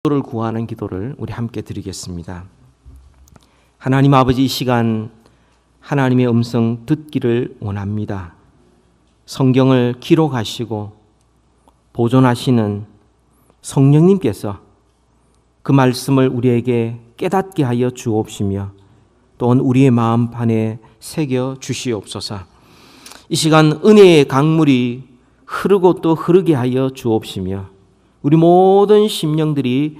기도를 구하는 기도를 우리 함께 드리겠습니다. 하나님 아버지, 이 시간 하나님의 음성 듣기를 원합니다. 성경을 기록하시고 보존하시는 성령님께서 그 말씀을 우리에게 깨닫게 하여 주옵시며 또한 우리의 마음판에 새겨 주시옵소서. 이 시간 은혜의 강물이 흐르고 또 흐르게 하여 주옵시며 우리 모든 심령들이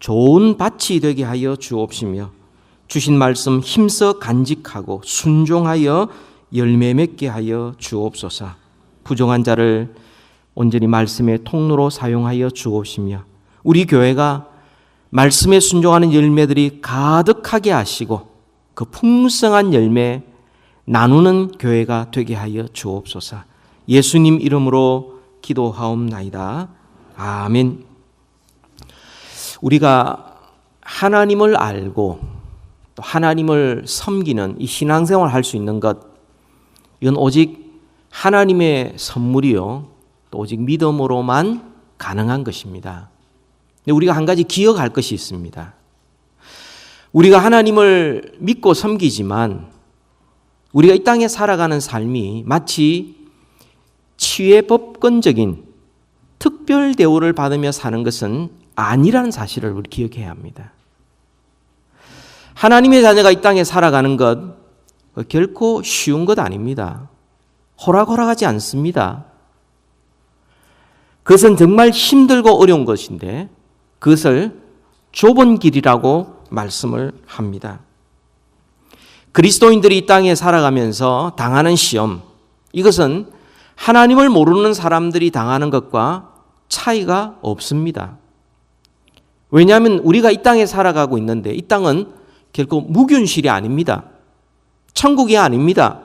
좋은 밭이 되게 하여 주옵시며 주신 말씀 힘써 간직하고 순종하여 열매 맺게 하여 주옵소서. 부정한 자를 온전히 말씀의 통로로 사용하여 주옵시며 우리 교회가 말씀에 순종하는 열매들이 가득하게 하시고 그 풍성한 열매 나누는 교회가 되게 하여 주옵소서. 예수님 이름으로 기도하옵나이다. 아멘. 우리가 하나님을 알고 또 하나님을 섬기는 이 신앙생활을 할 수 있는 것, 이건 오직 하나님의 선물이요 또 오직 믿음으로만 가능한 것입니다. 근데 우리가 한 가지 기억할 것이 있습니다. 우리가 하나님을 믿고 섬기지만 우리가 이 땅에 살아가는 삶이 마치 치유의 법권적인 특별 대우를 받으며 사는 것은 아니라는 사실을 우리 기억해야 합니다. 하나님의 자녀가 이 땅에 살아가는 것 결코 쉬운 것 아닙니다. 호락호락하지 않습니다. 그것은 정말 힘들고 어려운 것인데 그것을 좁은 길이라고 말씀을 합니다. 그리스도인들이 이 땅에 살아가면서 당하는 시험, 이것은 하나님을 모르는 사람들이 당하는 것과 차이가 없습니다. 왜냐하면 우리가 이 땅에 살아가고 있는데 이 땅은 결코 무균실이 아닙니다. 천국이 아닙니다.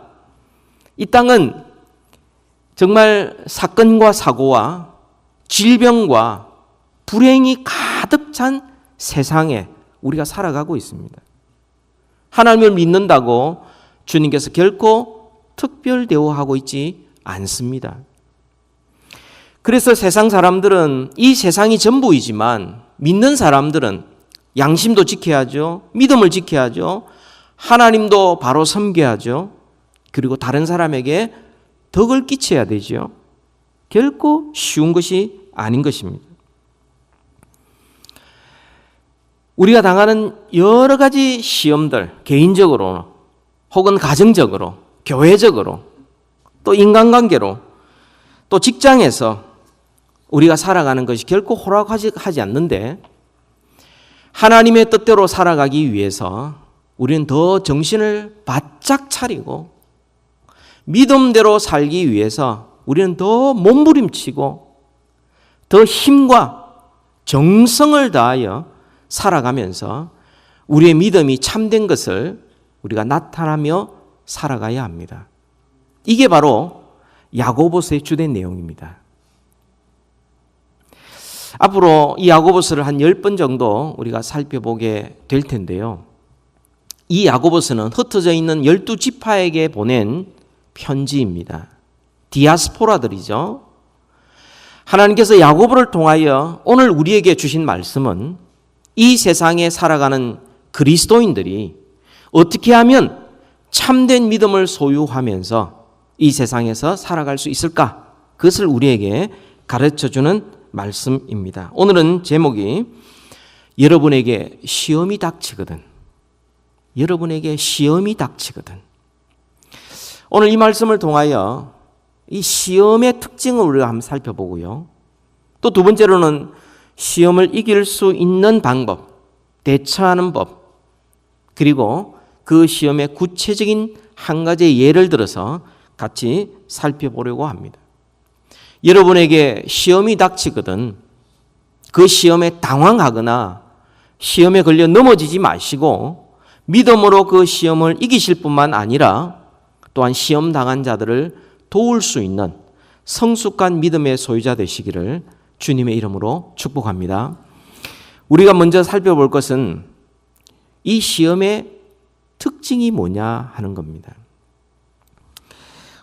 이 땅은 정말 사건과 사고와 질병과 불행이 가득 찬 세상에 우리가 살아가고 있습니다. 하나님을 믿는다고 주님께서 결코 특별 대우하고 있지 않습니다. 그래서 세상 사람들은 이 세상이 전부이지만 믿는 사람들은 양심도 지켜야죠. 믿음을 지켜야죠. 하나님도 바로 섬겨야죠. 그리고 다른 사람에게 덕을 끼쳐야 되죠. 결코 쉬운 것이 아닌 것입니다. 우리가 당하는 여러 가지 시험들, 개인적으로 혹은 가정적으로, 교회적으로, 또 인간관계로, 또 직장에서 우리가 살아가는 것이 결코 호락하지 않는데 하나님의 뜻대로 살아가기 위해서 우리는 더 정신을 바짝 차리고 믿음대로 살기 위해서 우리는 더 몸부림치고 더 힘과 정성을 다하여 살아가면서 우리의 믿음이 참된 것을 우리가 나타나며 살아가야 합니다. 이게 바로 야고보서의 주된 내용입니다. 앞으로 이 야고보서를 한 10번 정도 우리가 살펴보게 될 텐데요. 이 야고보서는 흩어져 있는 12지파에게 보낸 편지입니다. 디아스포라들이죠. 하나님께서 야고보를 통하여 오늘 우리에게 주신 말씀은 이 세상에 살아가는 그리스도인들이 어떻게 하면 참된 믿음을 소유하면서 이 세상에서 살아갈 수 있을까? 그것을 우리에게 가르쳐주는 말씀입니다. 오늘은 제목이 여러분에게 시험이 닥치거든. 여러분에게 시험이 닥치거든. 오늘 이 말씀을 통하여 이 시험의 특징을 우리가 한번 살펴보고요. 또 두 번째로는 시험을 이길 수 있는 방법, 대처하는 법, 그리고 그 시험의 구체적인 한 가지의 예를 들어서 같이 살펴보려고 합니다. 여러분에게 시험이 닥치거든 그 시험에 당황하거나 시험에 걸려 넘어지지 마시고 믿음으로 그 시험을 이기실 뿐만 아니라 또한 시험 당한 자들을 도울 수 있는 성숙한 믿음의 소유자 되시기를 주님의 이름으로 축복합니다. 우리가 먼저 살펴볼 것은 이 시험의 특징이 뭐냐 하는 겁니다.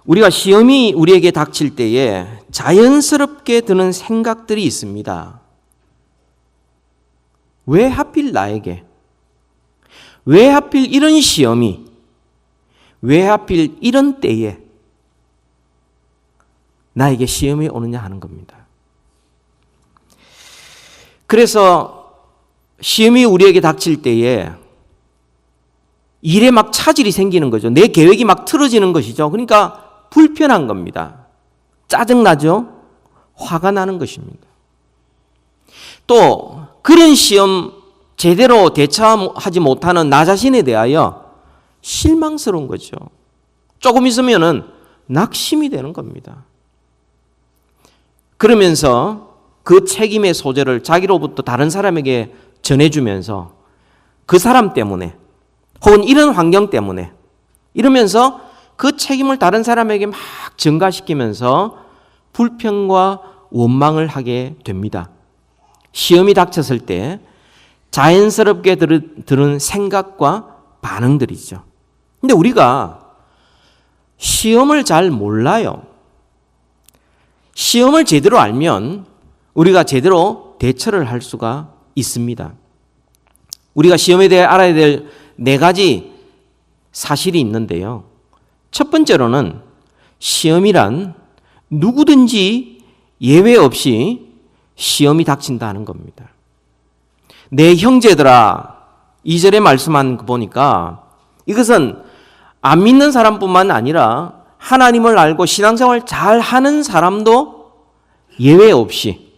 우리가 시험이 우리에게 닥칠 때에 자연스럽게 드는 생각들이 있습니다. 왜 하필 나에게? 왜 하필 이런 시험이? 왜 하필 이런 때에 나에게 시험이 오느냐 하는 겁니다. 그래서 시험이 우리에게 닥칠 때에 일에 막 차질이 생기는 거죠. 내 계획이 막 틀어지는 것이죠. 그러니까 불편한 겁니다. 짜증나죠? 화가 나는 것입니다. 또 그런 시험 제대로 대처하지 못하는 나 자신에 대하여 실망스러운 거죠. 조금 있으면은 낙심이 되는 겁니다. 그러면서 그 책임의 소재를 자기로부터 다른 사람에게 전해주면서 그 사람 때문에 혹은 이런 환경 때문에 이러면서 그 책임을 다른 사람에게 막 전가시키면서 불평과 원망을 하게 됩니다. 시험이 닥쳤을 때 자연스럽게 들은 생각과 반응들이죠. 근데 우리가 시험을 잘 몰라요. 시험을 제대로 알면 우리가 제대로 대처를 할 수가 있습니다. 우리가 시험에 대해 알아야 될 4가지 사실이 있는데요. 첫 번째로는 시험이란 누구든지 예외 없이 시험이 닥친다는 겁니다. 내 형제들아, 2절에 말씀한 거 보니까 이것은 안 믿는 사람뿐만 아니라 하나님을 알고 신앙생활 잘 하는 사람도 예외 없이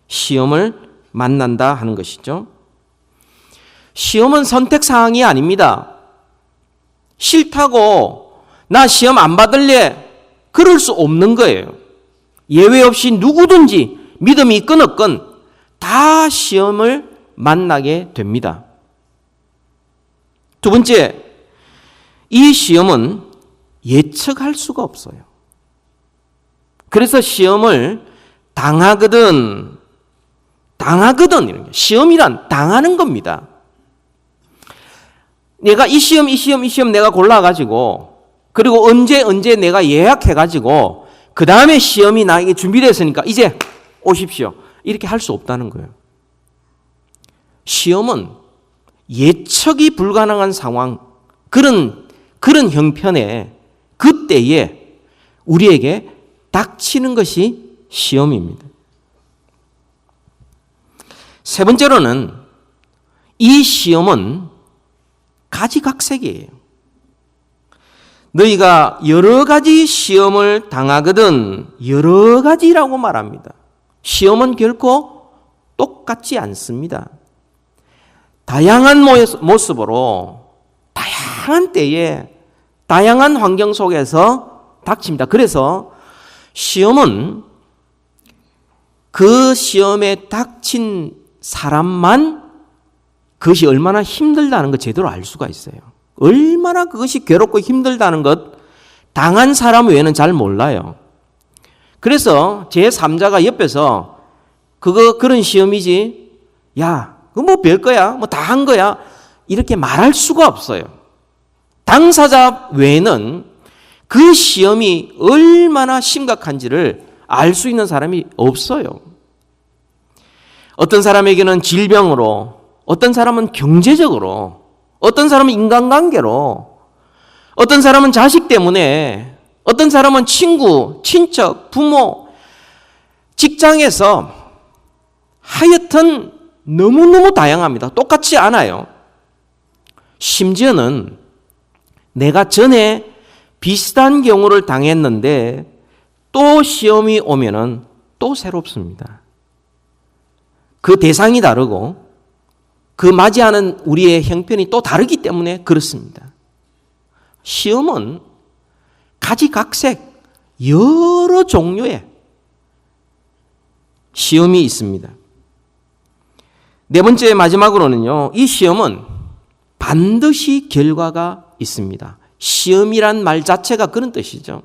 시험을 만난다 하는 것이죠. 시험은 선택사항이 아닙니다. 싫다고 나 시험 안 받을래 그럴 수 없는 거예요. 예외 없이 누구든지 믿음이 끊었건 다 시험을 만나게 됩니다. 두 번째, 이 시험은 예측할 수가 없어요. 그래서 시험을 당하거든 이런 게 시험이란 당하는 겁니다. 내가 이 시험 내가 골라가지고 그리고 언제 내가 예약해가지고 그 다음에 시험이 나에게 준비됐으니까 이제 오십시오. 이렇게 할 수 없다는 거예요. 시험은 예측이 불가능한 상황, 그런 형편에 그때에 우리에게 닥치는 것이 시험입니다. 세 번째로는 이 시험은 가지각색이에요. 너희가 여러 가지 시험을 당하거든 여러 가지라고 말합니다. 시험은 결코 똑같지 않습니다. 다양한 모습으로 다양한 때에 다양한 환경 속에서 닥칩니다. 그래서 시험은 그 시험에 닥친 사람만 그것이 얼마나 힘들다는 것 제대로 알 수가 있어요. 얼마나 그것이 괴롭고 힘들다는 것 당한 사람 외에는 잘 몰라요. 그래서 제3자가 옆에서 그런 시험이지 야 그거 뭐 별거야 뭐 다 한 거야 이렇게 말할 수가 없어요. 당사자 외에는 그 시험이 얼마나 심각한지를 알 수 있는 사람이 없어요. 어떤 사람에게는 질병으로, 어떤 사람은 경제적으로, 어떤 사람은 인간관계로, 어떤 사람은 자식 때문에, 어떤 사람은 친구, 친척, 부모, 직장에서 하여튼 너무너무 다양합니다. 똑같지 않아요. 심지어는 내가 전에 비슷한 경우를 당했는데 또 시험이 오면은 또 새롭습니다. 그 대상이 다르고 그 맞이하는 우리의 형편이 또 다르기 때문에 그렇습니다. 시험은 가지각색 여러 종류의 시험이 있습니다. 네 번째 마지막으로는요. 이 시험은 반드시 결과가 있습니다. 시험이란 말 자체가 그런 뜻이죠.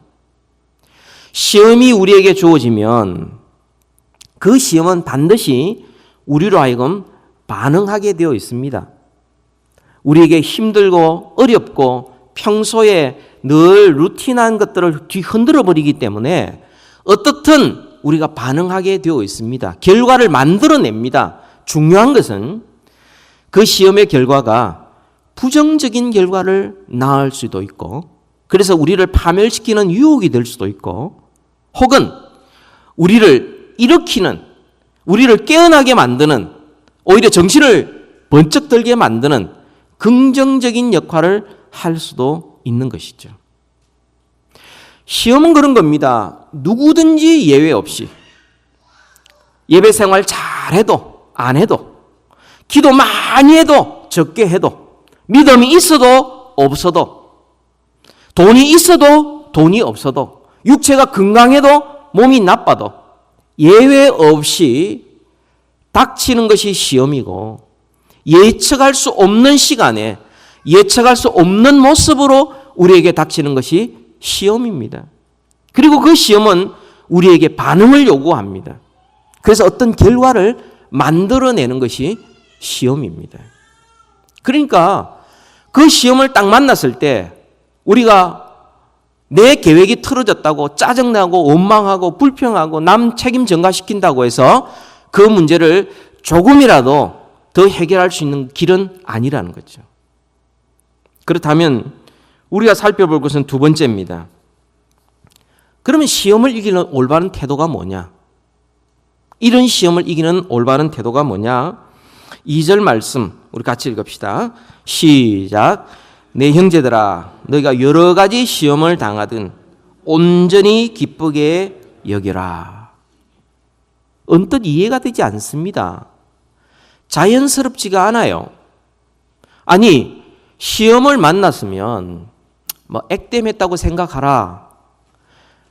시험이 우리에게 주어지면 그 시험은 반드시 우리로 하여금 반응하게 되어 있습니다. 우리에게 힘들고 어렵고 평소에 늘 루틴한 것들을 뒤흔들어 버리기 때문에 어떻든 우리가 반응하게 되어 있습니다. 결과를 만들어냅니다. 중요한 것은 그 시험의 결과가 부정적인 결과를 낳을 수도 있고, 그래서 우리를 파멸시키는 유혹이 될 수도 있고, 혹은 우리를 일으키는, 우리를 깨어나게 만드는, 오히려 정신을 번쩍 들게 만드는 긍정적인 역할을 할 수도 있는 것이죠. 시험은 그런 겁니다. 누구든지 예외 없이 예배 생활 잘해도 안 해도, 기도 많이 해도 적게 해도, 믿음이 있어도 없어도, 돈이 있어도 돈이 없어도, 육체가 건강해도 몸이 나빠도 예외 없이 닥치는 것이 시험이고, 예측할 수 없는 시간에 예측할 수 없는 모습으로 우리에게 닥치는 것이 시험입니다. 그리고 그 시험은 우리에게 반응을 요구합니다. 그래서 어떤 결과를 만들어내는 것이 시험입니다. 그러니까 그 시험을 딱 만났을 때 우리가 내 계획이 틀어졌다고 짜증나고 원망하고 불평하고 남 책임 전가시킨다고 해서 그 문제를 조금이라도 더 해결할 수 있는 길은 아니라는 거죠. 그렇다면 우리가 살펴볼 것은 두 번째입니다. 그러면 시험을 이기는 올바른 태도가 뭐냐? 이런 시험을 이기는 올바른 태도가 뭐냐? 2절 말씀 우리 같이 읽읍시다. 시작. 내 형제들아, 너희가 여러 가지 시험을 당하든 온전히 기쁘게 여겨라. 언뜻 이해가 되지 않습니다. 자연스럽지가 않아요. 아니, 시험을 만났으면 액땜했다고 생각하라.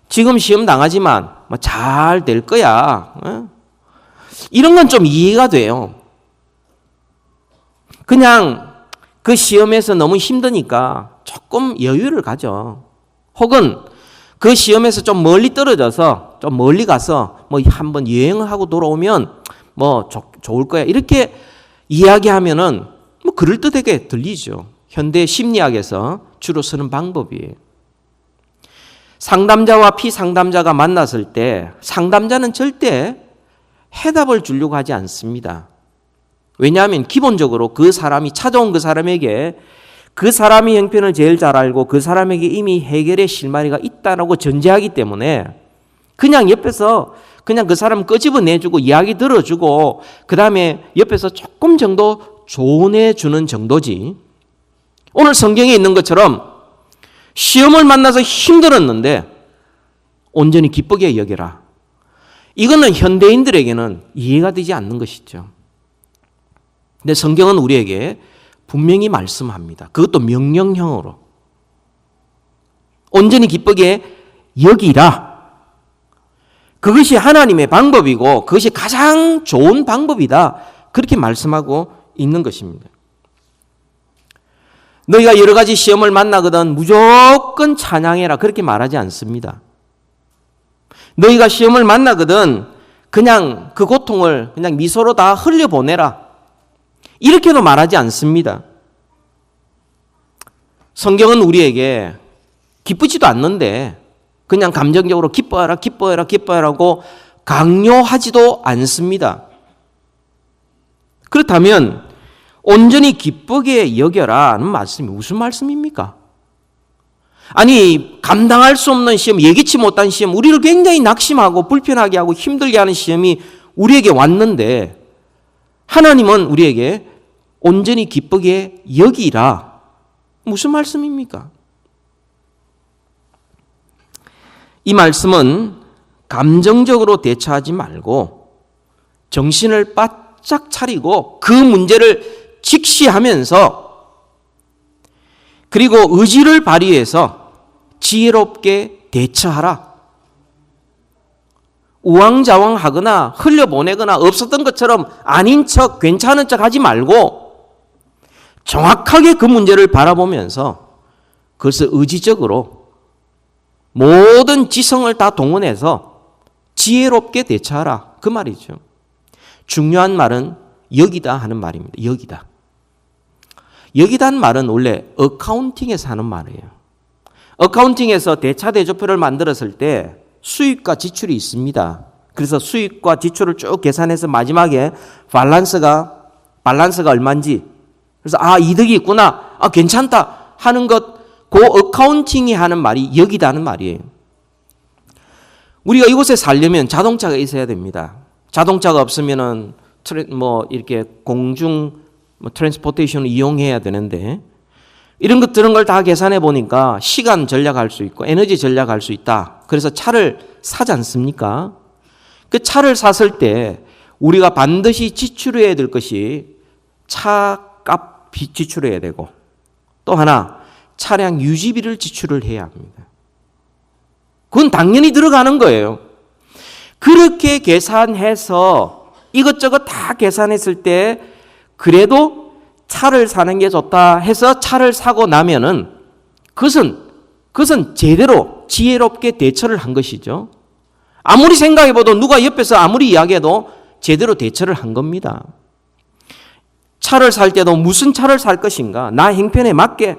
지금 시험 당하지만 잘 될 거야. 이런 건 좀 이해가 돼요. 그냥 그 시험에서 너무 힘드니까 조금 여유를 가져. 혹은 그 시험에서 좀 멀리 떨어져서 좀 멀리 가서 한번 여행을 하고 돌아오면 좋을 거야. 이렇게 이야기하면은 그럴듯하게 들리죠. 현대 심리학에서 주로 쓰는 방법이에요. 상담자와 피상담자가 만났을 때 상담자는 절대 해답을 주려고 하지 않습니다. 왜냐하면 기본적으로 그 사람이 찾아온 그 사람에게 그 사람의 형편을 제일 잘 알고 그 사람에게 이미 해결의 실마리가 있다라고 전제하기 때문에 그냥 옆에서 그냥 그 사람 끄집어내주고 이야기 들어주고 그 다음에 옆에서 조금 정도 조언해주는 정도지. 오늘 성경에 있는 것처럼 시험을 만나서 힘들었는데 온전히 기쁘게 여겨라. 이거는 현대인들에게는 이해가 되지 않는 것이죠. 근데 성경은 우리에게 분명히 말씀합니다. 그것도 명령형으로. 온전히 기쁘게 여기라. 그것이 하나님의 방법이고 그것이 가장 좋은 방법이다. 그렇게 말씀하고 있는 것입니다. 너희가 여러 가지 시험을 만나거든 무조건 찬양해라. 그렇게 말하지 않습니다. 너희가 시험을 만나거든 그냥 그 고통을 그냥 미소로 다 흘려보내라. 이렇게도 말하지 않습니다. 성경은 우리에게 기쁘지도 않는데 그냥 감정적으로 기뻐해라, 기뻐해라, 기뻐해라고 강요하지도 않습니다. 그렇다면 온전히 기쁘게 여겨라는 말씀이 무슨 말씀입니까? 아니, 감당할 수 없는 시험, 예기치 못한 시험, 우리를 굉장히 낙심하고 불편하게 하고 힘들게 하는 시험이 우리에게 왔는데 하나님은 우리에게 온전히 기쁘게 여기라. 무슨 말씀입니까? 이 말씀은 감정적으로 대처하지 말고 정신을 바짝 차리고 그 문제를 직시하면서 그리고 의지를 발휘해서 지혜롭게 대처하라. 우왕좌왕하거나 흘려보내거나 없었던 것처럼 아닌 척 괜찮은 척 하지 말고 정확하게 그 문제를 바라보면서 그것을 의지적으로 모든 지성을 다 동원해서 지혜롭게 대처하라. 그 말이죠. 중요한 말은 여기다 하는 말입니다. 여기다. 여기다는 말은 원래 어카운팅에서 하는 말이에요. 어카운팅에서 대차대조표를 만들었을 때 수입과 지출이 있습니다. 그래서 수입과 지출을 쭉 계산해서 마지막에 밸런스가 밸런스가 얼마인지. 그래서 이득이 있구나. 괜찮다 하는 것, 그 어카운팅이 하는 말이 여기다는 말이에요. 우리가 이곳에 살려면 자동차가 있어야 됩니다. 자동차가 없으면은 이렇게 공중 트랜스포테이션을 이용해야 되는데, 이런 걸 다 계산해 보니까 시간 절약할 수 있고 에너지 절약할 수 있다. 그래서 차를 사지 않습니까? 그 차를 샀을 때 우리가 반드시 지출해야 될 것이 차값 지출해야 되고, 또 하나 차량 유지비를 지출을 해야 합니다. 그건 당연히 들어가는 거예요. 그렇게 계산해서 이것저것 다 계산했을 때 그래도 차를 사는 게 좋다 해서 차를 사고 나면은 그것은 제대로 지혜롭게 대처를 한 것이죠. 아무리 생각해봐도 누가 옆에서 아무리 이야기해도 제대로 대처를 한 겁니다. 차를 살 때도 무슨 차를 살 것인가, 나 형편에 맞게,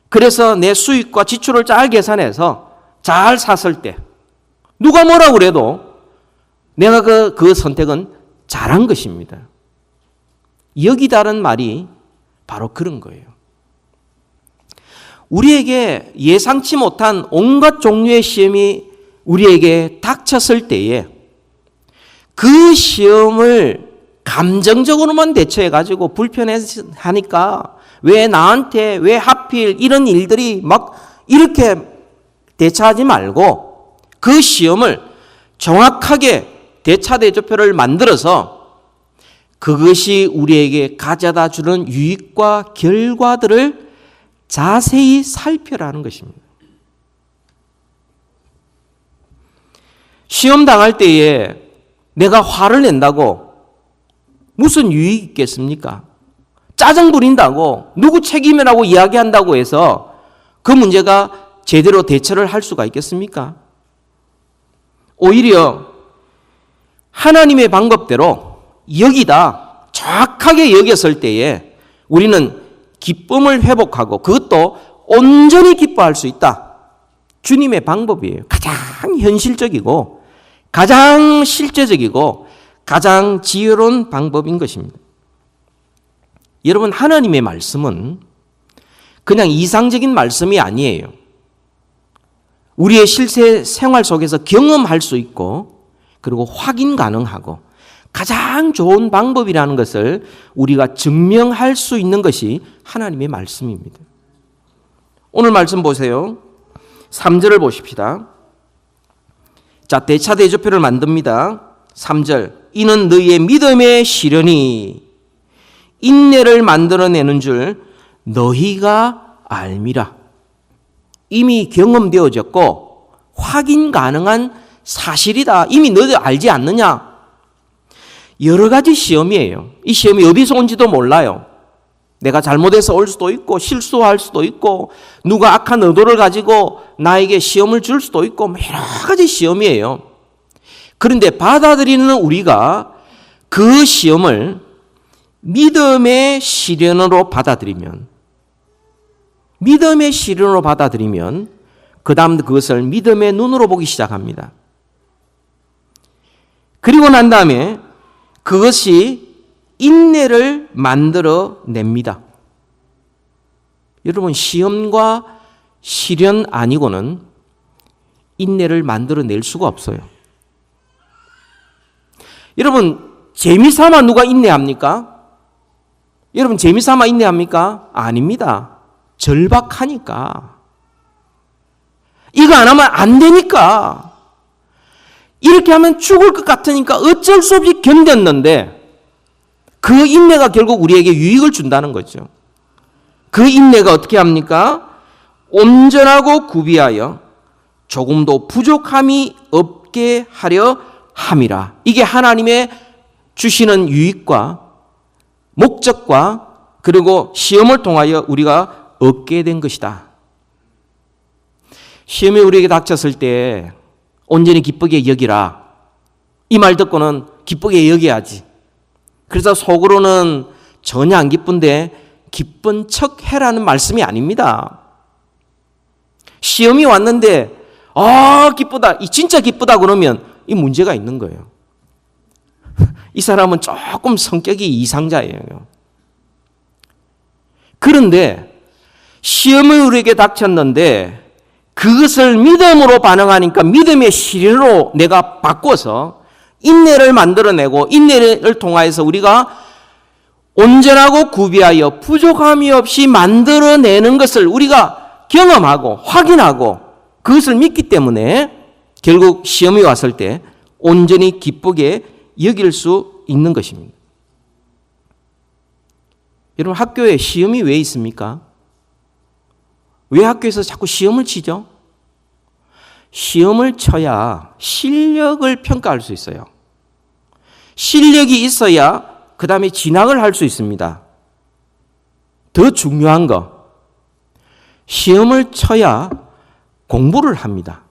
그래서 내 수익과 지출을 잘 계산해서 잘 샀을 때 누가 뭐라고 그래도 내가 그 선택은 잘한 것입니다. 여기다는 말이 바로 그런 거예요. 우리에게 예상치 못한 온갖 종류의 시험이 우리에게 닥쳤을 때에 그 시험을 감정적으로만 대처해가지고 불편해하니까 왜 나한테 왜 하필 이런 일들이 막 이렇게 대처하지 말고 그 시험을 정확하게 대차대조표를 만들어서 그것이 우리에게 가져다 주는 유익과 결과들을 자세히 살펴라는 것입니다. 시험 당할 때에 내가 화를 낸다고 무슨 유익이 있겠습니까? 짜증 부린다고 누구 책임이라고 이야기한다고 해서 그 문제가 제대로 대처를 할 수가 있겠습니까? 오히려 하나님의 방법대로 여기다 정확하게 여겼을 때에 우리는 기쁨을 회복하고 그것도 온전히 기뻐할 수 있다. 주님의 방법이에요. 가장 현실적이고 가장 실제적이고 가장 지혜로운 방법인 것입니다. 여러분, 하나님의 말씀은 그냥 이상적인 말씀이 아니에요. 우리의 실제 생활 속에서 경험할 수 있고 그리고 확인 가능하고 가장 좋은 방법이라는 것을 우리가 증명할 수 있는 것이 하나님의 말씀입니다. 오늘 말씀 보세요. 3절을 보십시다. 자, 대차대조표를 만듭니다. 3절. 이는 너희의 믿음의 시련이 인내를 만들어내는 줄 너희가 알미라. 이미 경험되어졌고 확인 가능한 사실이다. 이미 너희들 알지 않느냐? 여러 가지 시험이에요. 이 시험이 어디서 온지도 몰라요. 내가 잘못해서 올 수도 있고 실수할 수도 있고 누가 악한 의도를 가지고 나에게 시험을 줄 수도 있고 여러 가지 시험이에요. 그런데 받아들이는 우리가 그 시험을 믿음의 시련으로 받아들이면 그 다음 그것을 믿음의 눈으로 보기 시작합니다. 그리고 난 다음에 그것이 인내를 만들어냅니다. 여러분, 시험과 시련 아니고는 인내를 만들어낼 수가 없어요. 여러분, 재미삼아 누가 인내합니까? 여러분, 재미삼아 인내합니까? 아닙니다. 절박하니까. 이거 안 하면 안 되니까. 이렇게 하면 죽을 것 같으니까 어쩔 수 없이 견뎠는데 그 인내가 결국 우리에게 유익을 준다는 거죠. 그 인내가 어떻게 합니까? 온전하고 구비하여 조금도 부족함이 없게 하려 함이라. 이게 하나님의 주시는 유익과 목적과 그리고 시험을 통하여 우리가 얻게 된 것이다. 시험이 우리에게 닥쳤을 때 온전히 기쁘게 여기라. 이 말 듣고는 기쁘게 여겨야지. 그래서 속으로는 전혀 안 기쁜데 기쁜 척 해라는 말씀이 아닙니다. 시험이 왔는데 기쁘다. 진짜 기쁘다 그러면 이 문제가 있는 거예요. 이 사람은 조금 성격이 이상자예요. 그런데 시험이 우리에게 닥쳤는데 그것을 믿음으로 반응하니까 믿음의 실현으로 내가 바꿔서 인내를 만들어내고 인내를 통하여서 우리가 온전하고 구비하여 부족함이 없이 만들어내는 것을 우리가 경험하고 확인하고 그것을 믿기 때문에 결국 시험이 왔을 때 온전히 기쁘게 여길 수 있는 것입니다. 여러분, 학교에 시험이 왜 있습니까? 왜 학교에서 자꾸 시험을 치죠? 시험을 쳐야 실력을 평가할 수 있어요. 실력이 있어야 그 다음에 진학을 할 수 있습니다. 더 중요한 거, 시험을 쳐야 공부를 합니다.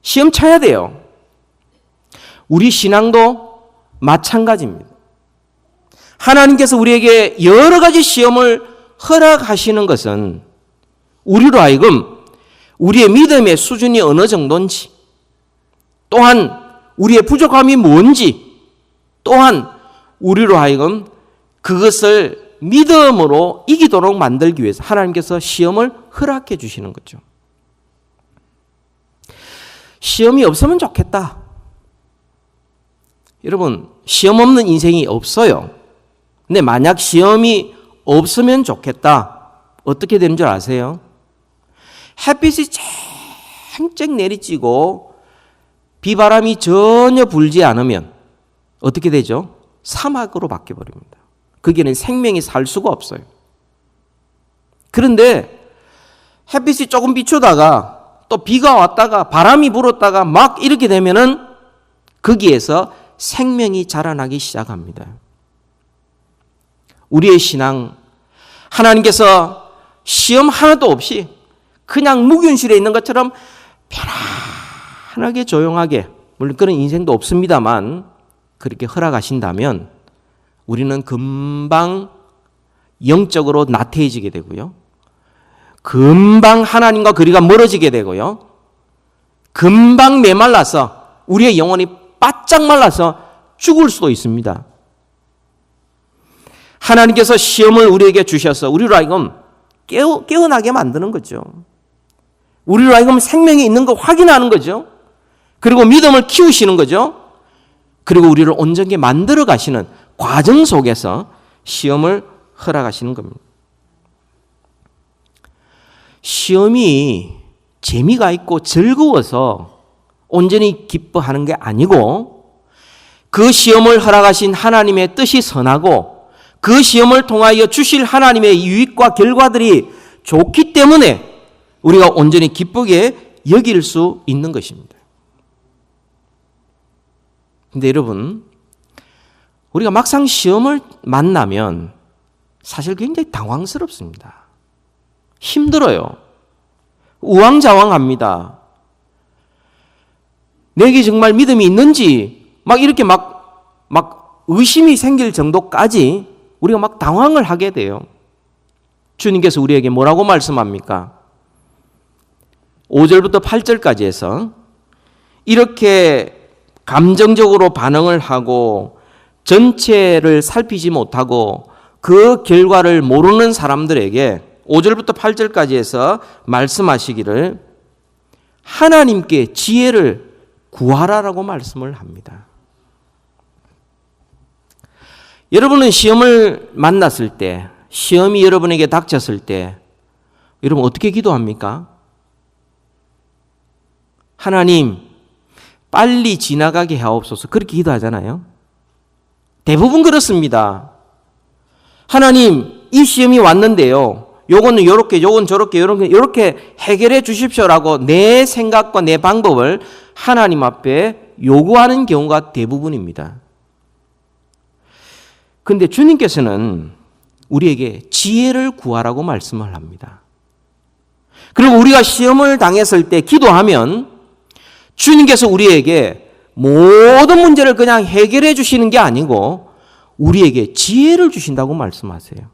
시험 쳐야 돼요. 우리 신앙도 마찬가지입니다. 하나님께서 우리에게 여러 가지 시험을 허락하시는 것은 우리로 하여금 우리의 믿음의 수준이 어느 정도인지, 또한 우리의 부족함이 뭔지, 또한 우리로 하여금 그것을 믿음으로 이기도록 만들기 위해서 하나님께서 시험을 허락해 주시는 거죠. 시험이 없으면 좋겠다. 여러분, 시험 없는 인생이 없어요. 근데 만약 시험이 없으면 좋겠다. 어떻게 되는 줄 아세요? 햇빛이 쨍쨍 내리쬐고 비바람이 전혀 불지 않으면 어떻게 되죠? 사막으로 바뀌어버립니다. 거기에는 생명이 살 수가 없어요. 그런데 햇빛이 조금 비추다가 또 비가 왔다가 바람이 불었다가 막 이렇게 되면은 거기에서 생명이 자라나기 시작합니다. 우리의 신앙, 하나님께서 시험 하나도 없이 그냥 묵윤실에 있는 것처럼 편안하게 조용하게, 물론 그런 인생도 없습니다만 그렇게 허락하신다면 우리는 금방 영적으로 나태해지게 되고요. 금방 하나님과 거리가 멀어지게 되고요. 금방 메말라서 우리의 영혼이 바짝 말라서 죽을 수도 있습니다. 하나님께서 시험을 우리에게 주셔서 우리로 하여금 깨어나게 만드는 거죠. 우리로 하여금 생명이 있는 거 확인하는 거죠. 그리고 믿음을 키우시는 거죠. 그리고 우리를 온전히 만들어 가시는 과정 속에서 시험을 허락하시는 겁니다. 시험이 재미가 있고 즐거워서 온전히 기뻐하는 게 아니고 그 시험을 허락하신 하나님의 뜻이 선하고 그 시험을 통하여 주실 하나님의 유익과 결과들이 좋기 때문에 우리가 온전히 기쁘게 여길 수 있는 것입니다. 근데 여러분, 우리가 막상 시험을 만나면 사실 굉장히 당황스럽습니다. 힘들어요. 우왕좌왕합니다. 내게 정말 믿음이 있는지 막 이렇게 막 의심이 생길 정도까지 우리가 막 당황을 하게 돼요. 주님께서 우리에게 뭐라고 말씀합니까? 5절부터 8절까지 해서 이렇게 감정적으로 반응을 하고 전체를 살피지 못하고 그 결과를 모르는 사람들에게 5절부터 8절까지 해서 말씀하시기를 하나님께 지혜를 구하라라고 말씀을 합니다. 여러분은 시험을 만났을 때, 시험이 여러분에게 닥쳤을 때 여러분 어떻게 기도합니까? 하나님, 빨리 지나가게 하옵소서. 그렇게 기도하잖아요. 대부분 그렇습니다. 하나님, 이 시험이 왔는데요. 요거는 요렇게, 요건 저렇게, 요렇게 해결해 주십시오라고 내 생각과 내 방법을 하나님 앞에 요구하는 경우가 대부분입니다. 그런데 주님께서는 우리에게 지혜를 구하라고 말씀을 합니다. 그리고 우리가 시험을 당했을 때 기도하면 주님께서 우리에게 모든 문제를 그냥 해결해 주시는 게 아니고 우리에게 지혜를 주신다고 말씀하세요.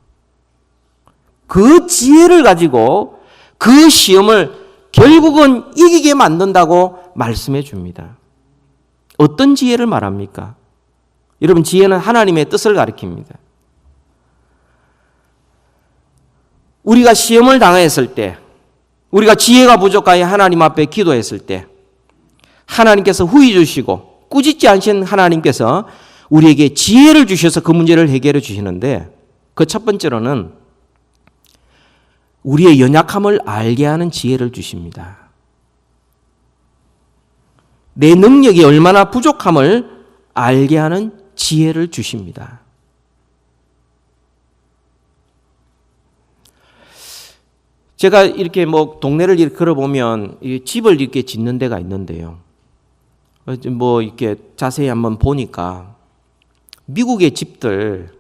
그 지혜를 가지고 그 시험을 결국은 이기게 만든다고 말씀해 줍니다. 어떤 지혜를 말합니까? 여러분, 지혜는 하나님의 뜻을 가리킵니다. 우리가 시험을 당했을 때, 우리가 지혜가 부족하여 하나님 앞에 기도했을 때 하나님께서 후히 주시고 꾸짖지 않으신 하나님께서 우리에게 지혜를 주셔서 그 문제를 해결해 주시는데, 그 첫 번째로는 우리의 연약함을 알게 하는 지혜를 주십니다. 내 능력이 얼마나 부족함을 알게 하는 지혜를 주십니다. 제가 이렇게 동네를 이렇게 걸어보면 집을 이렇게 짓는 데가 있는데요. 이렇게 자세히 한번 보니까 미국의 집들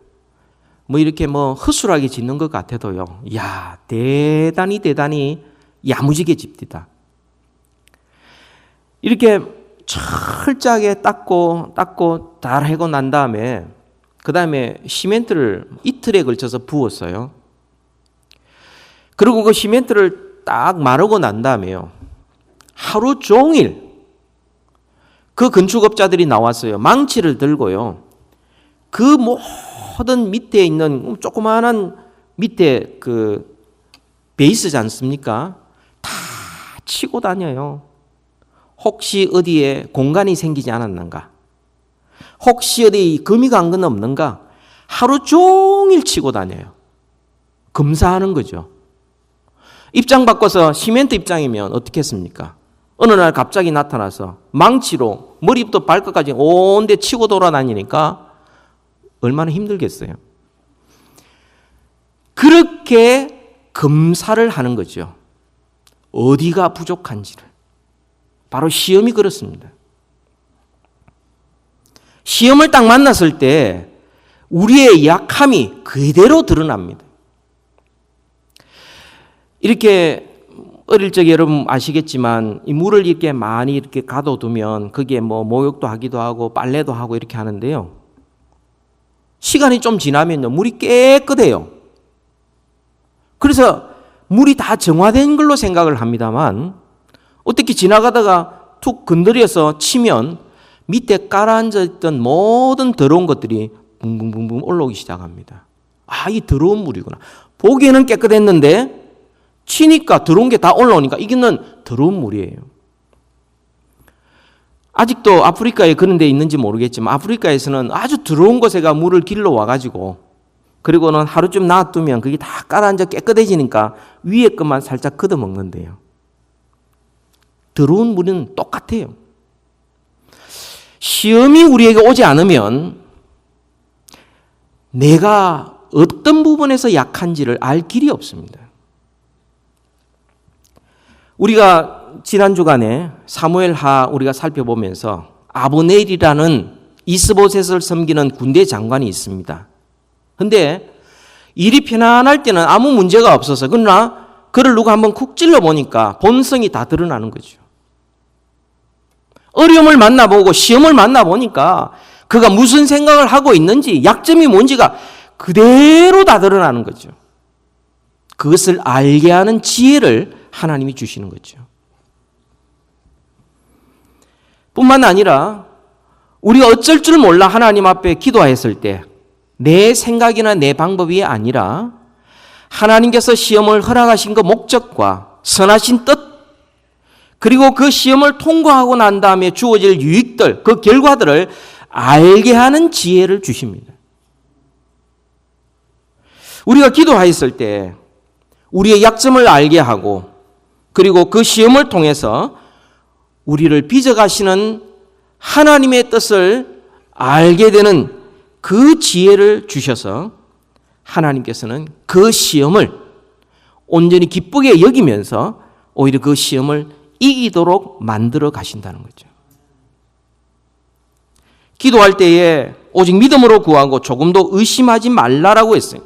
이렇게 허술하게 짓는 것 같아도요. 야, 대단히 야무지게 집디다. 이렇게 철저하게 닦고 다 해고 난 다음에 그 다음에 시멘트를 이틀에 걸쳐서 부었어요. 그리고 그 시멘트를 딱 마르고 난 다음에요. 하루 종일 그 건축업자들이 나왔어요. 망치를 들고요. 그 모든 밑에 있는 조그마한 밑에 그 베이스지 않습니까? 다 치고 다녀요. 혹시 어디에 공간이 생기지 않았는가? 혹시 어디 금이 간 건 없는가? 하루 종일 치고 다녀요. 검사하는 거죠. 입장 바꿔서 시멘트 입장이면 어떻게 했습니까? 어느 날 갑자기 나타나서 망치로 머리부터 발끝까지 온데 치고 돌아다니니까 얼마나 힘들겠어요. 그렇게 검사를 하는 거죠. 어디가 부족한지를. 바로 시험이 그렇습니다. 시험을 딱 만났을 때 우리의 약함이 그대로 드러납니다. 이렇게 어릴 적에 여러분 아시겠지만 이 물을 이렇게 많이 이렇게 가둬두면 거기에 목욕도 하기도 하고 빨래도 하고 이렇게 하는데요. 시간이 좀 지나면요, 물이 깨끗해요. 그래서 물이 다 정화된 걸로 생각을 합니다만 어떻게 지나가다가 툭 건드려서 치면 밑에 깔아앉아 있던 모든 더러운 것들이 붕붕붕붕 올라오기 시작합니다. 아, 이 더러운 물이구나. 보기에는 깨끗했는데 치니까 더러운 게 다 올라오니까 이게는 더러운 물이에요. 아직도 아프리카에 그런 데 있는지 모르겠지만 아프리카에서는 아주 더러운 곳에가 물을 길러 와가지고 그리고는 하루쯤 놔두면 그게 다 깔아앉아 깨끗해지니까 위에 것만 살짝 걷어먹는데요. 더러운 물은 똑같아요. 시험이 우리에게 오지 않으면 내가 어떤 부분에서 약한지를 알 길이 없습니다. 우리가 지난 주간에 사무엘하 우리가 살펴보면서 아브넬이라는 이스보셋을 섬기는 군대 장관이 있습니다. 그런데 일이 편안할 때는 아무 문제가 없어서 그러나 그를 누가 한번 쿡 찔러 보니까 본성이 다 드러나는 거죠. 어려움을 만나보고 시험을 만나보니까 그가 무슨 생각을 하고 있는지 약점이 뭔지가 그대로 다 드러나는 거죠. 그것을 알게 하는 지혜를 하나님이 주시는 거죠. 뿐만 아니라 우리가 어쩔 줄 몰라 하나님 앞에 기도했을 때 내 생각이나 내 방법이 아니라 하나님께서 시험을 허락하신 그 목적과 선하신 뜻 그리고 그 시험을 통과하고 난 다음에 주어질 유익들, 그 결과들을 알게 하는 지혜를 주십니다. 우리가 기도하였을 때 우리의 약점을 알게 하고 그리고 그 시험을 통해서 우리를 빚어가시는 하나님의 뜻을 알게 되는 그 지혜를 주셔서 하나님께서는 그 시험을 온전히 기쁘게 여기면서 오히려 그 시험을 이기도록 만들어 가신다는 거죠. 기도할 때에 오직 믿음으로 구하고 조금도 의심하지 말라라고 했어요.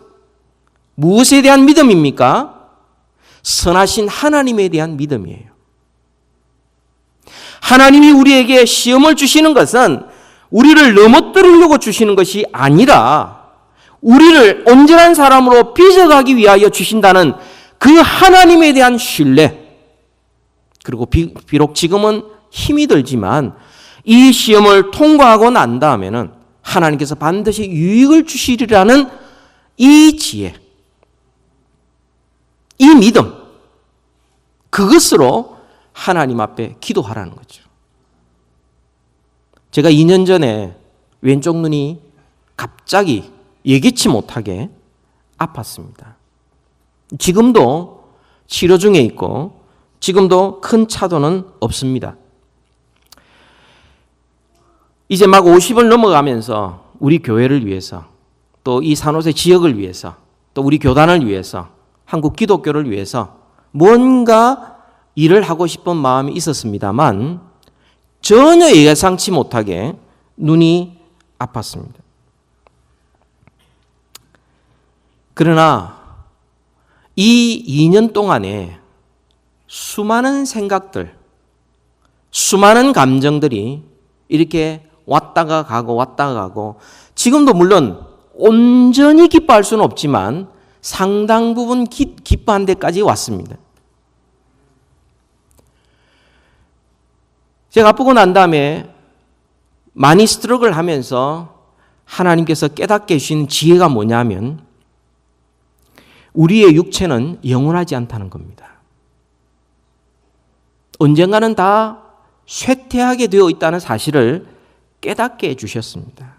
무엇에 대한 믿음입니까? 선하신 하나님에 대한 믿음이에요. 하나님이 우리에게 시험을 주시는 것은 우리를 넘어뜨리려고 주시는 것이 아니라 우리를 온전한 사람으로 빚어가기 위하여 주신다는 그 하나님에 대한 신뢰 그리고 비록 지금은 힘이 들지만 이 시험을 통과하고 난 다음에는 하나님께서 반드시 유익을 주시리라는 이 지혜, 이 믿음, 그것으로 하나님 앞에 기도하라는 거죠. 제가 2년 전에 왼쪽 눈이 갑자기 예기치 못하게 아팠습니다. 지금도 치료 중에 있고 지금도 큰 차도는 없습니다. 이제 막 50을 넘어가면서 우리 교회를 위해서, 또 이 산호세 지역을 위해서, 또 우리 교단을 위해서, 한국 기독교를 위해서 뭔가 일을 하고 싶은 마음이 있었습니다만 전혀 예상치 못하게 눈이 아팠습니다. 그러나 이 2년 동안에 수많은 생각들, 수많은 감정들이 이렇게 왔다가 가고 지금도 물론 온전히 기뻐할 수는 없지만 상당 부분 기뻐한 데까지 왔습니다. 제가 아프고 난 다음에 많이 스트럭을 하면서 하나님께서 깨닫게 해주신 지혜가 뭐냐면 우리의 육체는 영원하지 않다는 겁니다. 언젠가는 다 쇠퇴하게 되어 있다는 사실을 깨닫게 해주셨습니다.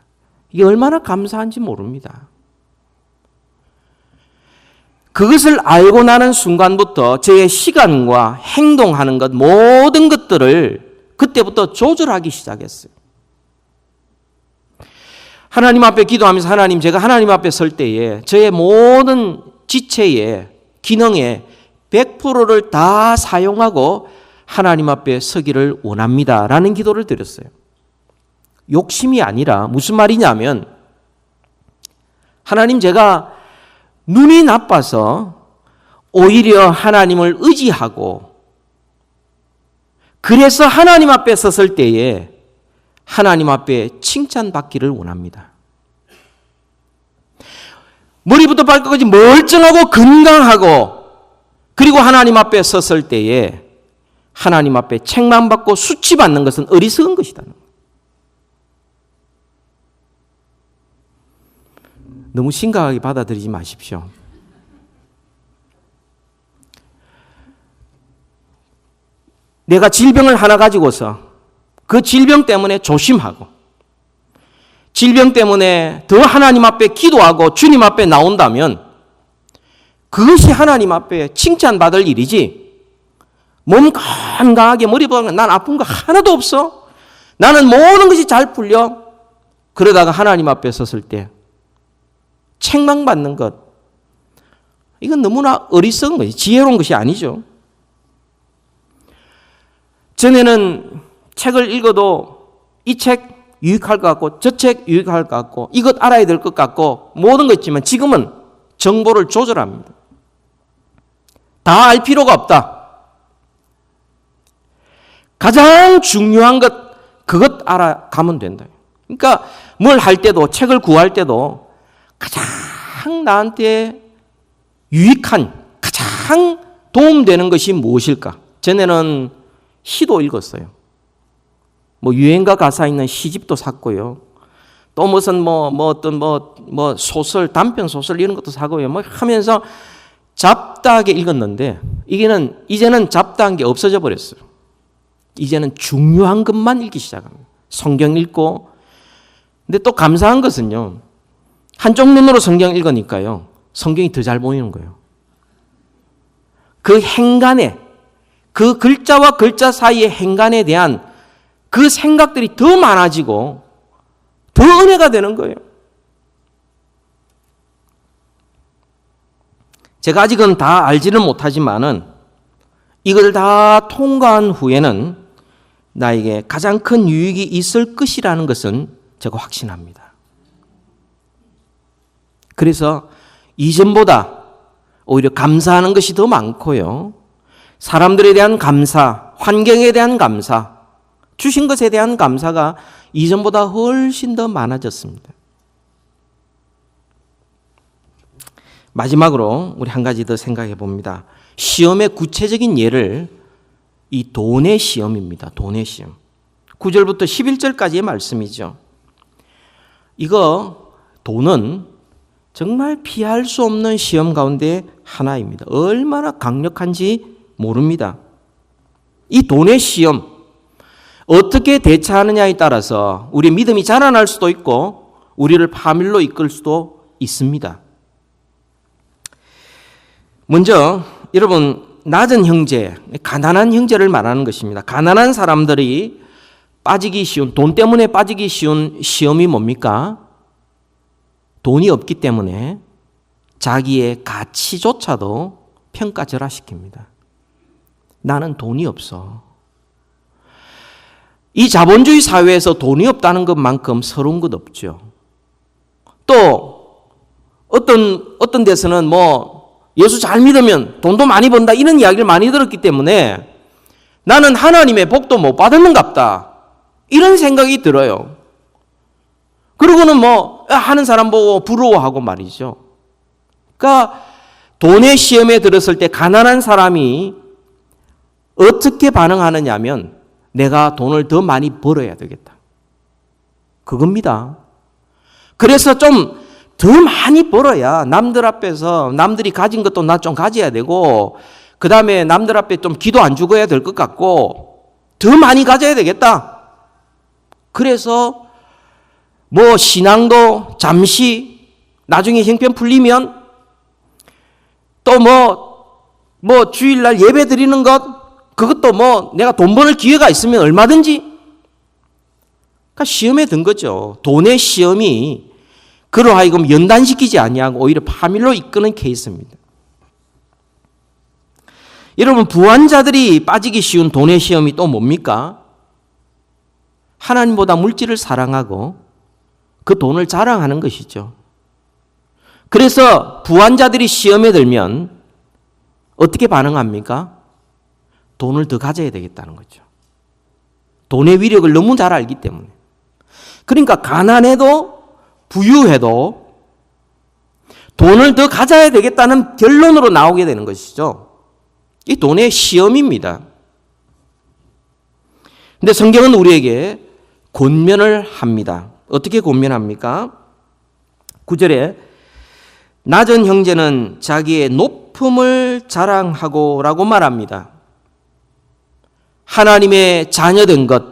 이게 얼마나 감사한지 모릅니다. 그것을 알고 나는 순간부터 저의 시간과 행동하는 것, 모든 것들을 그때부터 조절하기 시작했어요. 하나님 앞에 기도하면서 하나님, 제가 하나님 앞에 설 때에 저의 모든 지체의 기능의 100%를 다 사용하고 하나님 앞에 서기를 원합니다 라는 기도를 드렸어요. 욕심이 아니라 무슨 말이냐면 하나님, 제가 눈이 나빠서 오히려 하나님을 의지하고 그래서 하나님 앞에 섰을 때에 하나님 앞에 칭찬받기를 원합니다. 머리부터 발끝까지 멀쩡하고 건강하고 그리고 하나님 앞에 섰을 때에 하나님 앞에 책망받고 수치받는 것은 어리석은 것이다. 너무 심각하게 받아들이지 마십시오. 내가 질병을 하나 가지고서 그 질병 때문에 조심하고 질병 때문에 더 하나님 앞에 기도하고 주님 앞에 나온다면 그것이 하나님 앞에 칭찬받을 일이지, 몸 건강하게 머리 보면 난 아픈 거 하나도 없어, 나는 모든 것이 잘 풀려, 그러다가 하나님 앞에 섰을 때 책망받는 것, 이건 너무나 어리석은 것이, 지혜로운 것이 아니죠. 전에는 책을 읽어도 이 책 유익할 것 같고 저 책 유익할 것 같고 이것 알아야 될 것 같고 모든 거 있지만 지금은 정보를 조절합니다. 다 알 필요가 없다. 가장 중요한 것, 그것 알아가면 된다. 그러니까 뭘 할 때도, 책을 구할 때도 가장 나한테 유익한, 가장 도움되는 것이 무엇일까? 전에는 시도 읽었어요. 뭐 유행가 가사 있는 시집도 샀고요. 또 무슨 어떤 소설, 단편 소설 이런 것도 사고요. 뭐 하면서 잡다하게 읽었는데 이제는 잡다한 게 없어져 버렸어요. 이제는 중요한 것만 읽기 시작합니다. 성경 읽고. 근데 또 감사한 것은요, 한쪽 눈으로 성경 읽으니까요, 성경이 더 잘 보이는 거예요. 그 행간에, 그 글자와 글자 사이의 행간에 대한 그 생각들이 더 많아지고 더 은혜가 되는 거예요. 제가 아직은 다 알지는 못하지만은 이걸 다 통과한 후에는 나에게 가장 큰 유익이 있을 것이라는 것은 제가 확신합니다. 그래서 이전보다 오히려 감사하는 것이 더 많고요. 사람들에 대한 감사, 환경에 대한 감사, 주신 것에 대한 감사가 이전보다 훨씬 더 많아졌습니다. 마지막으로 우리 한 가지 더 생각해 봅니다. 시험의 구체적인 예를 이 돈의 시험입니다. 돈의 시험. 9절부터 11절까지의 말씀이죠. 이거 돈은 정말 피할 수 없는 시험 가운데 하나입니다. 얼마나 강력한지 모릅니다. 이 돈의 시험, 어떻게 대처하느냐에 따라서 우리의 믿음이 자라날 수도 있고 우리를 파멸로 이끌 수도 있습니다. 먼저 여러분, 낮은 형제, 가난한 형제를 말하는 것입니다. 가난한 사람들이 빠지기 쉬운, 돈 때문에 빠지기 쉬운 시험이 뭡니까? 돈이 없기 때문에 자기의 가치조차도 평가절하시킵니다. 나는 돈이 없어. 이 자본주의 사회에서 돈이 없다는 것만큼 서러운 것 없죠. 또 어떤 데서는 예수 잘 믿으면 돈도 많이 번다 이런 이야기를 많이 들었기 때문에 나는 하나님의 복도 못 받았는갑다 이런 생각이 들어요. 그러고는 하는 사람 보고 부러워하고 말이죠. 그러니까 돈의 시험에 들었을 때 가난한 사람이 어떻게 반응하느냐 하면 내가 돈을 더 많이 벌어야 되겠다. 그겁니다. 그래서 좀 더 많이 벌어야 남들 앞에서 남들이 가진 것도 나 좀 가져야 되고 그 다음에 남들 앞에 좀 기도 안 죽어야 될 것 같고 더 많이 가져야 되겠다. 그래서 신앙도 잠시 나중에 형편 풀리면 또 주일날 예배 드리는 것 그것도 내가 돈 버는 기회가 있으면 얼마든지 그러니까 시험에 든 거죠. 돈의 시험이 그러하여금 연단시키지 아니하고 오히려 파멸로 이끄는 케이스입니다. 여러분, 부한자들이 빠지기 쉬운 돈의 시험이 또 뭡니까? 하나님보다 물질을 사랑하고 그 돈을 자랑하는 것이죠. 그래서 부한자들이 시험에 들면 어떻게 반응합니까? 돈을 더 가져야 되겠다는 거죠. 돈의 위력을 너무 잘 알기 때문에. 그러니까 가난해도 부유해도 돈을 더 가져야 되겠다는 결론으로 나오게 되는 것이죠. 이 돈의 시험입니다. 근데 성경은 우리에게 권면을 합니다. 어떻게 권면합니까? 9절에 낮은 형제는 자기의 높음을 자랑하고 라고 말합니다. 하나님의 자녀된 것,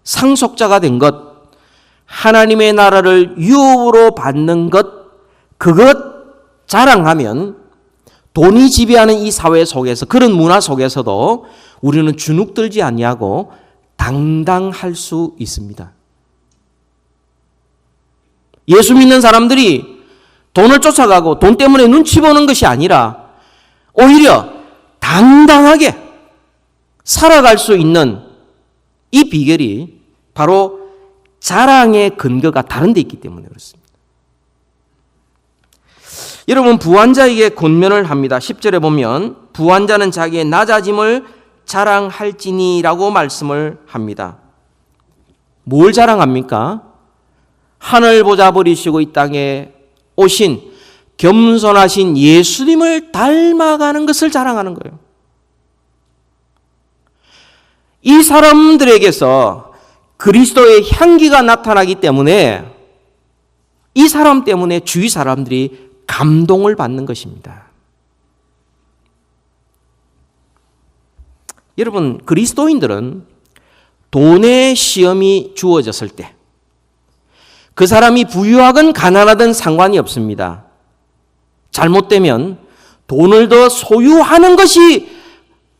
상속자가 된 것, 하나님의 나라를 유업으로 받는 것, 그것 자랑하면 돈이 지배하는 이 사회 속에서, 그런 문화 속에서도 우리는 주눅들지 아니하고 당당할 수 있습니다. 예수 믿는 사람들이 돈을 쫓아가고 돈 때문에 눈치 보는 것이 아니라 오히려 당당하게 살아갈 수 있는 이 비결이 바로 자랑의 근거가 다른 데 있기 때문에 그렇습니다. 여러분, 부한자에게 권면을 합니다. 10절에 보면 부한자는 자기의 낮아짐을 자랑할지니라고 말씀을 합니다. 뭘 자랑합니까? 하늘 보자 버리시고 이 땅에 오신 겸손하신 예수님을 닮아가는 것을 자랑하는 거예요. 이 사람들에게서 그리스도의 향기가 나타나기 때문에 이 사람 때문에 주위 사람들이 감동을 받는 것입니다. 여러분, 그리스도인들은 돈의 시험이 주어졌을 때 그 사람이 부유하건 가난하든 상관이 없습니다. 잘못되면 돈을 더 소유하는 것이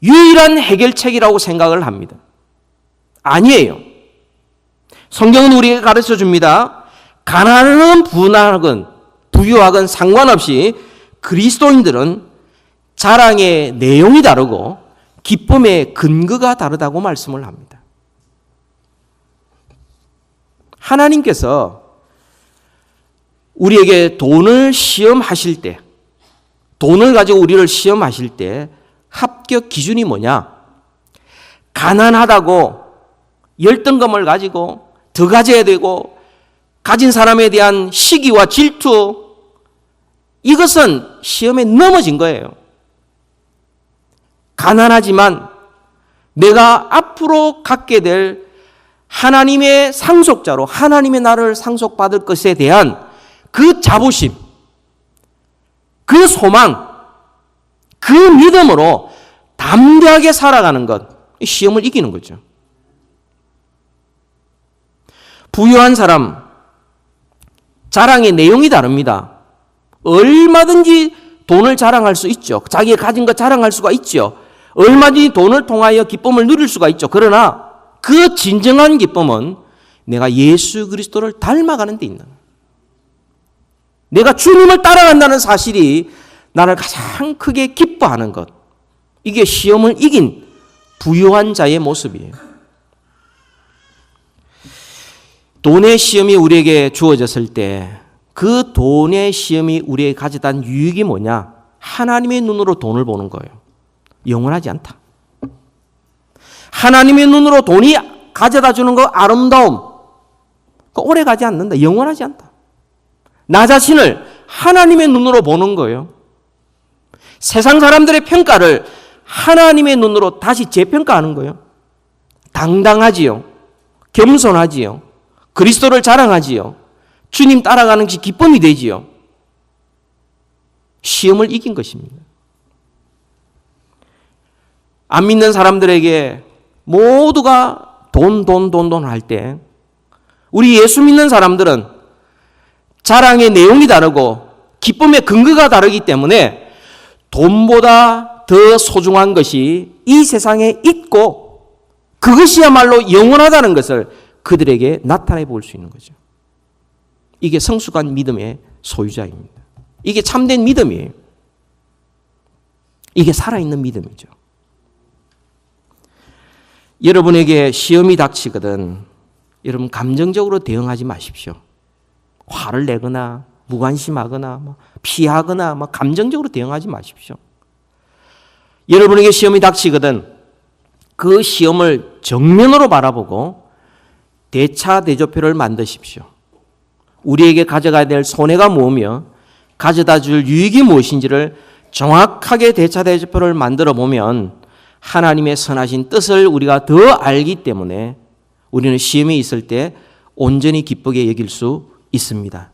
유일한 해결책이라고 생각을 합니다. 아니에요. 성경은 우리에게 가르쳐 줍니다. 가난하건 부유하건 상관없이 그리스도인들은 자랑의 내용이 다르고 기쁨의 근거가 다르다고 말씀을 합니다. 하나님께서 우리에게 돈을 시험하실 때, 돈을 가지고 우리를 시험하실 때 합격 기준이 뭐냐? 가난하다고 열등감을 가지고 더 가져야 되고 가진 사람에 대한 시기와 질투, 이것은 시험에 넘어진 거예요. 가난하지만 내가 앞으로 갖게 될 하나님의 상속자로 하나님의 나라를 상속받을 것에 대한 그 자부심, 그 소망, 그 믿음으로 담대하게 살아가는 것, 시험을 이기는 거죠. 부유한 사람, 자랑의 내용이 다릅니다. 얼마든지 돈을 자랑할 수 있죠. 자기가 가진 것 자랑할 수가 있죠. 얼마든지 돈을 통하여 기쁨을 누릴 수가 있죠. 그러나 그 진정한 기쁨은 내가 예수 그리스도를 닮아가는 데 있는 거예요. 내가 주님을 따라간다는 사실이 나를 가장 크게 기뻐하는 것. 이게 시험을 이긴 부유한 자의 모습이에요. 돈의 시험이 우리에게 주어졌을 때 그 돈의 시험이 우리에게 가져다 유익이 뭐냐? 하나님의 눈으로 돈을 보는 거예요. 영원하지 않다. 하나님의 눈으로 돈이 가져다 주는 거 아름다움, 오래 가지 않는다. 영원하지 않다. 나 자신을 하나님의 눈으로 보는 거예요. 세상 사람들의 평가를 하나님의 눈으로 다시 재평가하는 거예요. 당당하지요. 겸손하지요. 그리스도를 자랑하지요. 주님 따라가는 것이 기쁨이 되지요. 시험을 이긴 것입니다. 안 믿는 사람들에게 모두가 돈 할 때 우리 예수 믿는 사람들은 자랑의 내용이 다르고 기쁨의 근거가 다르기 때문에 돈보다 더 소중한 것이 이 세상에 있고 그것이야말로 영원하다는 것을 그들에게 나타내 볼 수 있는 거죠. 이게 성숙한 믿음의 소유자입니다. 이게 참된 믿음이에요. 이게 살아있는 믿음이죠. 여러분에게 시험이 닥치거든 여러분 감정적으로 대응하지 마십시오. 화를 내거나 무관심하거나 피하거나 감정적으로 대응하지 마십시오. 여러분에게 시험이 닥치거든 그 시험을 정면으로 바라보고 대차대조표를 만드십시오. 우리에게 가져가야 될 손해가 뭐며 가져다 줄 유익이 무엇인지를 정확하게 대차대조표를 만들어 보면 하나님의 선하신 뜻을 우리가 더 알기 때문에 우리는 시험이 있을 때 온전히 기쁘게 여길 수 있습니다.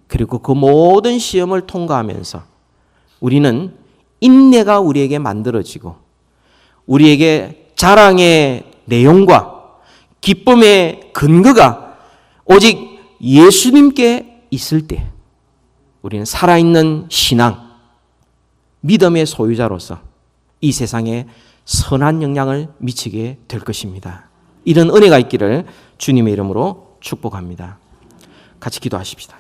그리고 그 모든 시험을 통과하면서 우리는 인내가 우리에게 만들어지고 우리에게 자랑의 내용과 기쁨의 근거가 오직 예수님께 있을 때 우리는 살아있는 신앙, 믿음의 소유자로서 이 세상에 선한 영향을 미치게 될 것입니다. 이런 은혜가 있기를 주님의 이름으로 축복합니다. 같이 기도하십시다.